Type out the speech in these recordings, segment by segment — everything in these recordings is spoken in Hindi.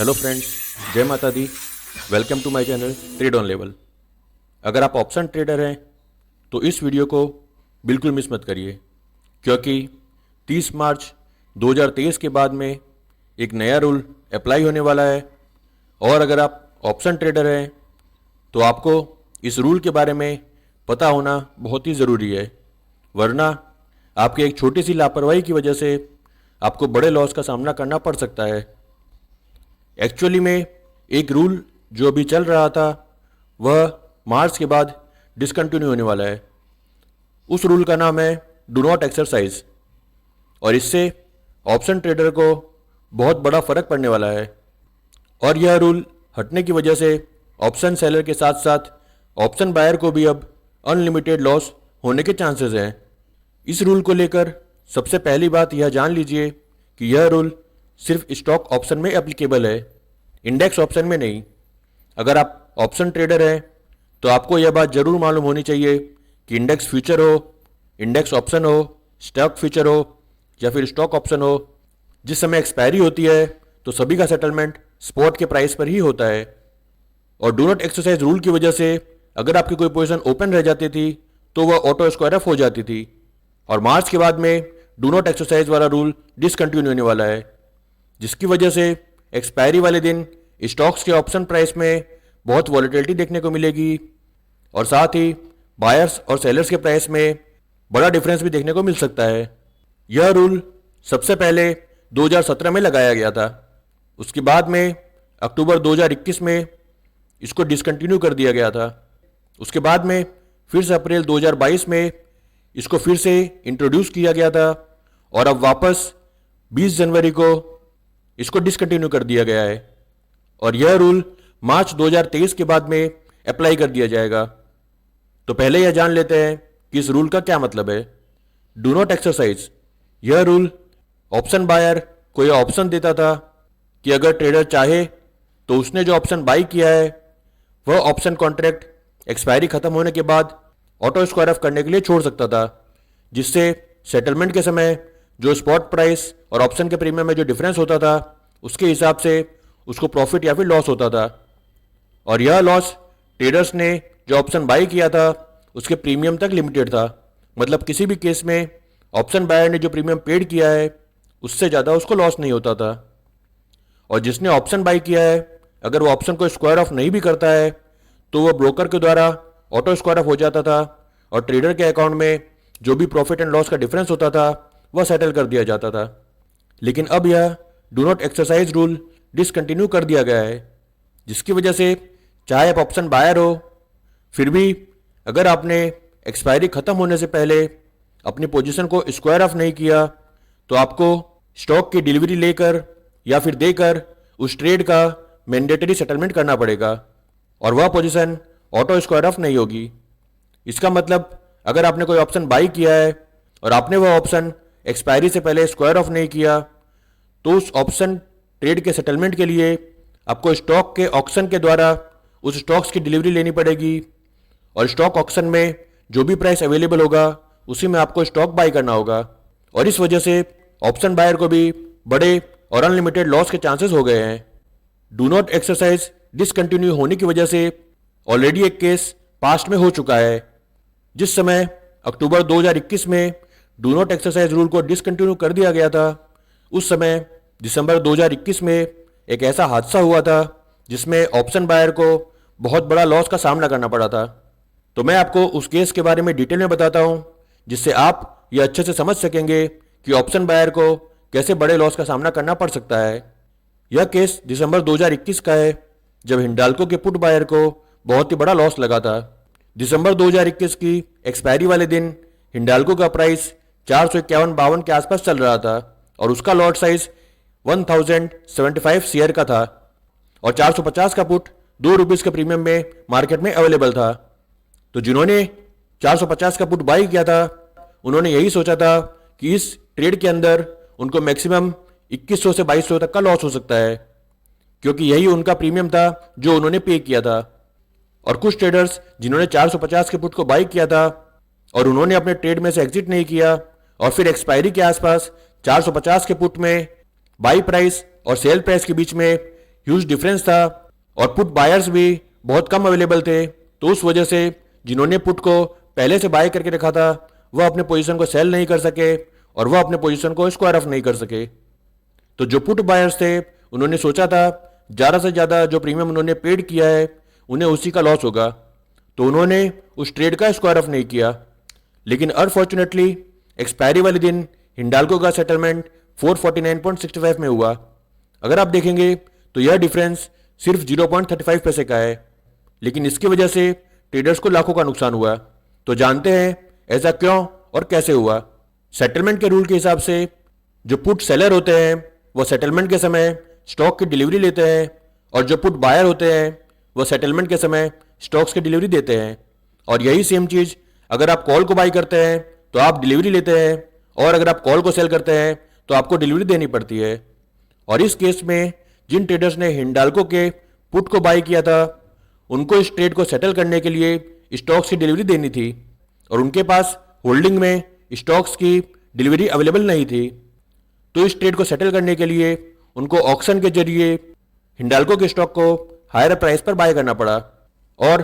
हेलो फ्रेंड्स, जय माता दी। Welcome to my channel trade on level. अगर आप ऑप्शन ट्रेडर हैं तो इस वीडियो को बिल्कुल मिस मत करिए, क्योंकि 30 मार्च 2023 के बाद में एक नया रूल अप्लाई होने वाला है। और अगर आप ऑप्शन ट्रेडर हैं तो आपको इस रूल के बारे में पता होना बहुत ही ज़रूरी है, वरना आपकी एक छोटी सी लापरवाही की वजह से आपको बड़े लॉस का सामना करना पड़ सकता है। एक्चुअली में एक रूल जो अभी चल रहा था वह मार्च के बाद डिसकंटिन्यू होने वाला है। उस रूल का नाम है डू नॉट एक्सरसाइज, और इससे ऑप्शन ट्रेडर को बहुत बड़ा फर्क पड़ने वाला है। और यह रूल हटने की वजह से ऑप्शन सेलर के साथ साथ ऑप्शन बायर को भी अब अनलिमिटेड लॉस होने के चांसेस हैं। इस रूल को लेकर सबसे पहली बात यह जान लीजिए कि यह रूल सिर्फ स्टॉक ऑप्शन में एप्लीकेबल है, इंडेक्स ऑप्शन में नहीं। अगर आप ऑप्शन ट्रेडर हैं तो आपको यह बात जरूर मालूम होनी चाहिए कि इंडेक्स फ्यूचर हो, इंडेक्स ऑप्शन हो, स्टॉक फ्यूचर हो या फिर स्टॉक ऑप्शन हो, जिस समय एक्सपायरी होती है तो सभी का सेटलमेंट स्पॉट के प्राइस पर ही होता है। और डू नॉट एक्सरसाइज रूल की वजह से अगर आपकी कोई पोजीशन ओपन रह जाती थी तो वह ऑटो स्क्वायर ऑफ हो जाती थी। और मार्च के बाद में डू नॉट एक्सरसाइज वाला रूल डिसकंटिन्यू होने वाला है, जिसकी वजह से एक्सपायरी वाले दिन स्टॉक्स के ऑप्शन प्राइस में बहुत वॉलेटिलिटी देखने को मिलेगी, और साथ ही बायर्स और सेलर्स के प्राइस में बड़ा डिफरेंस भी देखने को मिल सकता है। यह रूल सबसे पहले 2017 में लगाया गया था, उसके बाद में अक्टूबर 2021 में इसको डिसकंटिन्यू कर दिया गया था। उसके बाद में फिर से अप्रैल 2022 में इसको फिर से इंट्रोड्यूस किया गया था, और अब वापस 20 जनवरी को इसको डिसकंटिन्यू कर दिया गया है। और यह रूल मार्च 2023 के बाद में अप्लाई कर दिया जाएगा। तो पहले यह जान लेते हैं कि इस रूल का क्या मतलब है। डू नॉट एक्सरसाइज, यह रूल ऑप्शन बायर को यह ऑप्शन देता था कि अगर ट्रेडर चाहे तो उसने जो ऑप्शन बाई किया है वह ऑप्शन कॉन्ट्रैक्ट एक्सपायरी खत्म होने के बाद ऑटो स्क्वायर ऑफ करने के लिए छोड़ सकता था, जिससे सेटलमेंट के समय जो स्पॉट प्राइस और ऑप्शन के प्रीमियम में जो डिफरेंस होता था उसके हिसाब से उसको प्रॉफिट या फिर लॉस होता था। और यह लॉस ट्रेडर्स ने जो ऑप्शन बाई किया था उसके प्रीमियम तक लिमिटेड था। मतलब किसी भी केस में ऑप्शन बायर ने जो प्रीमियम पेड किया है उससे ज़्यादा उसको लॉस नहीं होता था। और जिसने ऑप्शन बाई किया है अगर वो ऑप्शन को स्क्वायर ऑफ नहीं भी करता है तो वह ब्रोकर के द्वारा ऑटो स्क्वायर ऑफ हो जाता था, और ट्रेडर के अकाउंट में जो भी प्रॉफिट एंड लॉस का डिफरेंस होता था वह सेटल कर दिया जाता था। लेकिन अब यह do not exercise rule discontinue कर दिया गया है, जिसकी वजह से चाहे आप ऑप्शन बायर हो, फिर भी अगर आपने एक्सपायरी खत्म होने से पहले अपनी पोजीशन को स्क्वायर ऑफ नहीं किया तो आपको स्टॉक की डिलीवरी लेकर या फिर देकर उस ट्रेड का मैंडेटरी सेटलमेंट करना पड़ेगा, और वह पोजीशन ऑटो स्क्वायर ऑफ नहीं होगी। इसका मतलब अगर आपने कोई ऑप्शन बाई किया है और आपने वह ऑप्शन एक्सपायरी से पहले स्क्वायर ऑफ नहीं किया तो उस ऑप्शन ट्रेड के सेटलमेंट के लिए आपको स्टॉक के ऑक्शन के द्वारा उस स्टॉक्स की डिलीवरी लेनी पड़ेगी, और स्टॉक ऑक्शन में जो भी प्राइस अवेलेबल होगा उसी में आपको स्टॉक बाई करना होगा। और इस वजह से ऑप्शन बायर को भी बड़े और अनलिमिटेड लॉस के चांसेस हो गए हैं। डू नॉट एक्सरसाइज डिसकंटिन्यू होने की वजह से ऑलरेडी एक केस पास्ट में हो चुका है। जिस समय अक्टूबर 2021 में डू नॉट एक्सरसाइज रूल को डिसकंटिन्यू कर दिया गया था, उस समय दिसंबर 2021 में एक ऐसा हादसा हुआ था जिसमें ऑप्शन बायर को बहुत बड़ा लॉस का सामना करना पड़ा था। तो मैं आपको उस केस के बारे में डिटेल में बताता हूं, जिससे आप ये अच्छे से समझ सकेंगे कि ऑप्शन बायर को कैसे बड़े लॉस का सामना करना पड़ सकता है। यह केस दिसंबर 2021 का है, जब हिंडाल्को के पुट बायर को बहुत ही बड़ा लॉस लगा था। दिसंबर 2021 की एक्सपायरी वाले दिन हिंडाल्को का प्राइस 451-52 के आसपास चल रहा था, और उसका लॉट साइज 1075 शेयर का था, और 450 का पुट 2 रुपीज़ के प्रीमियम में मार्केट में अवेलेबल था। तो जिन्होंने 450 का पुट बाई किया था उन्होंने यही सोचा था कि इस ट्रेड के अंदर उनको मैक्सिमम 2100 से 2200 तक का लॉस हो सकता है, क्योंकि यही उनका प्रीमियम था जो उन्होंने पे किया था। और कुछ ट्रेडर्स जिन्होंने 450 के पुट को बाई किया था और उन्होंने अपने ट्रेड में से एग्जिट नहीं किया, और फिर एक्सपायरी के आसपास 450 के पुट में बाई प्राइस और सेल प्राइस के बीच में ह्यूज डिफरेंस था और पुट बायर्स भी बहुत कम अवेलेबल थे, तो उस वजह से जिन्होंने पुट को पहले से बाय करके रखा था वह अपने पोजीशन को सेल नहीं कर सके और वह अपने पोजीशन को स्क्वायर ऑफ नहीं कर सके। तो जो पुट बायर्स थे उन्होंने सोचा था ज़्यादा से ज़्यादा जो प्रीमियम उन्होंने पेड किया है उन्हें उसी का लॉस होगा, तो उन्होंने उस ट्रेड का स्क्वायर ऑफ नहीं किया। लेकिन अनफॉर्चुनेटली एक्सपायरी वाले दिन हिंडाल्को का सेटलमेंट 449.65 में हुआ। अगर आप देखेंगे तो यह डिफरेंस सिर्फ 0.35 पैसे का है, लेकिन इसकी वजह से ट्रेडर्स को लाखों का नुकसान हुआ। तो जानते हैं ऐसा क्यों और कैसे हुआ। सेटलमेंट के रूल के हिसाब से जो पुट सेलर होते हैं वो सेटलमेंट के समय स्टॉक की डिलीवरी लेते हैं और जो पुट बायर होते हैं वो सेटलमेंट के समय स्टॉक्स की डिलीवरी देते हैं। और यही सेम चीज़ अगर आप कॉल को बाई करते हैं तो आप डिलीवरी लेते हैं और अगर आप कॉल को सेल करते हैं तो आपको डिलीवरी देनी पड़ती है। और इस केस में जिन ट्रेडर्स ने हिंडाल्को के पुट को बाई किया था उनको इस ट्रेड को सेटल करने के लिए स्टॉक्स की डिलीवरी देनी थी और उनके पास होल्डिंग में स्टॉक्स की डिलीवरी अवेलेबल नहीं थी। तो इस ट्रेड को सेटल करने के लिए उनको ऑक्शन के जरिए हिंडाल्को के स्टॉक को हायर प्राइस पर बाय करना पड़ा और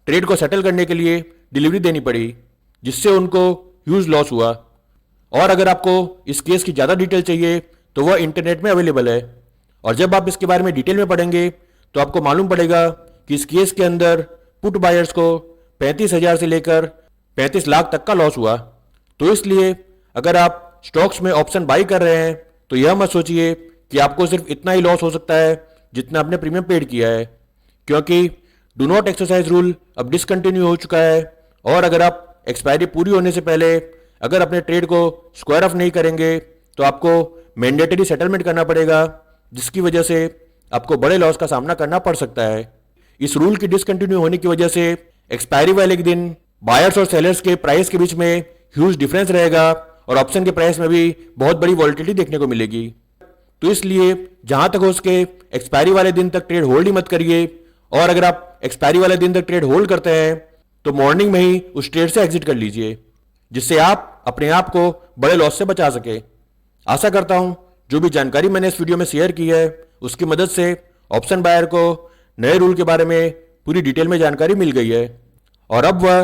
ट्रेड को सेटल करने के लिए डिलीवरी देनी पड़ी, जिससे उनको ह्यूज लॉस हुआ। और अगर आपको इस केस की ज़्यादा डिटेल चाहिए तो वह इंटरनेट में अवेलेबल है और जब आप इसके बारे में डिटेल में पढ़ेंगे तो आपको मालूम पड़ेगा कि इस केस के अंदर पुट बायर्स को 35,000 से लेकर 35 लाख तक का लॉस हुआ। तो इसलिए अगर आप स्टॉक्स में ऑप्शन बाई कर रहे हैं तो यह मत सोचिए कि आपको सिर्फ इतना ही लॉस हो सकता है जितना आपने प्रीमियम पेड किया है, क्योंकि डू नॉट एक्सरसाइज रूल अब डिसकंटिन्यू हो चुका है। और अगर आप एक्सपायरी पूरी होने से पहले अगर अपने ट्रेड को स्क्वायर ऑफ नहीं करेंगे तो आपको मैंडेटरी सेटलमेंट करना पड़ेगा, जिसकी वजह से आपको बड़े लॉस का सामना करना पड़ सकता है। इस रूल की डिसकंटिन्यू होने की वजह से एक्सपायरी वाले के दिन बायर्स और सेलर्स के प्राइस के बीच में ह्यूज डिफरेंस रहेगा और ऑप्शन के प्राइस में भी बहुत बड़ी वॉलिटिलिटी देखने को मिलेगी। तो इसलिए जहां तक हो सके एक्सपायरी वाले दिन तक ट्रेड होल्ड ही मत करिए और अगर आप एक्सपायरी वाले दिन तक ट्रेड होल्ड करते हैं तो मॉर्निंग में ही उस ट्रेड से एग्जिट कर लीजिए, जिससे आप अपने आप को बड़े लॉस से बचा सके। आशा करता हूं जो भी जानकारी मैंने इस वीडियो में शेयर की है उसकी मदद से ऑप्शन बायर को नए रूल के बारे में पूरी डिटेल में जानकारी मिल गई है और अब वह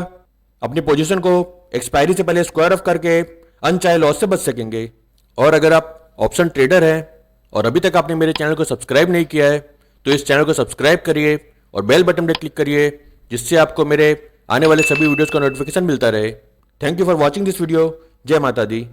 अपनी पोजीशन को एक्सपायरी से पहले स्क्वायर ऑफ करके अनचाहे लॉस से बच सकेंगे। और अगर आप ऑप्शन ट्रेडर हैं और अभी तक आपने मेरे चैनल को सब्सक्राइब नहीं किया है तो इस चैनल को सब्सक्राइब करिए और बेल बटन पर क्लिक करिए, जिससे आपको मेरे आने वाले सभी वीडियोस का नोटिफिकेशन मिलता रहे। Thank you for watching this video. जय माता दी।